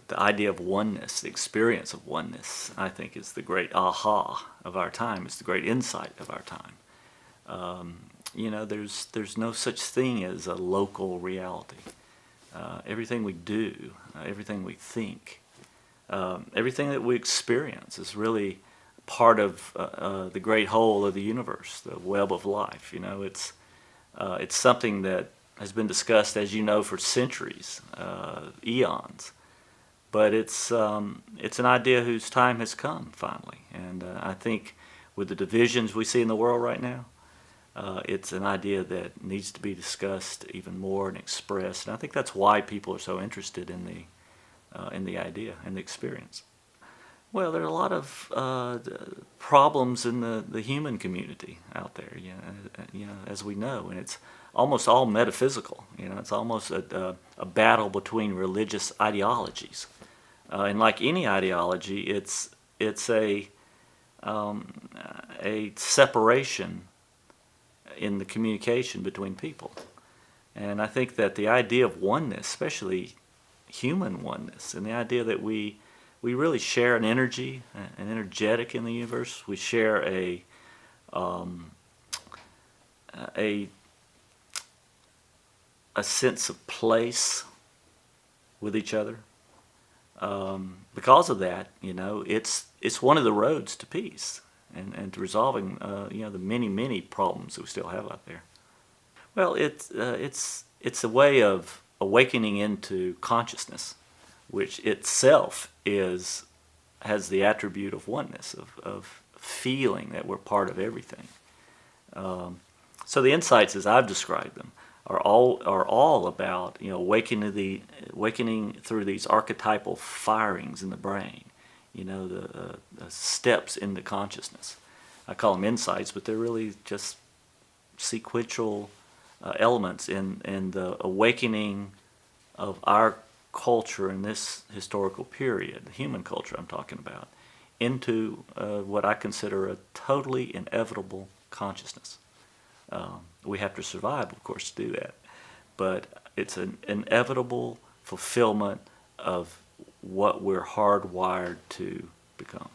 the idea of oneness, the experience of oneness, I think is the great aha of our time. It's the great insight of our time. There's no such thing as a local reality. Everything we do, everything we think, everything that we experience is really part of the great whole of the universe, the web of life. It's something that has been discussed, as you know, for centuries, eons. But it's an idea whose time has come finally, and I think with the divisions we see in the world right now, it's an idea that needs to be discussed even more and expressed. And I think that's why people are so interested in the idea and the experience. Well, there are a lot of problems in the human community out there, as we know, and it's almost all metaphysical. It's almost a battle between religious ideologies, and like any ideology, it's a separation in the communication between people. And I think that the idea of oneness, especially human oneness, and the idea that we really share an energy, an energetic in the universe. We share a sense of place with each other. Because of that, it's one of the roads to peace and to resolving the many problems that we still have out there. Well, it's a way of awakening into consciousness, which itself has the attribute of oneness, of feeling that we're part of everything. So the insights, as I've described them, are all about awakening through these archetypal firings in the brain. The steps into consciousness. I call them insights, but they're really just sequential elements in the awakening of our culture in this historical period, the human culture I'm talking about, into what I consider a totally inevitable consciousness. We have to survive, of course, to do that, but it's an inevitable fulfillment of what we're hardwired to become.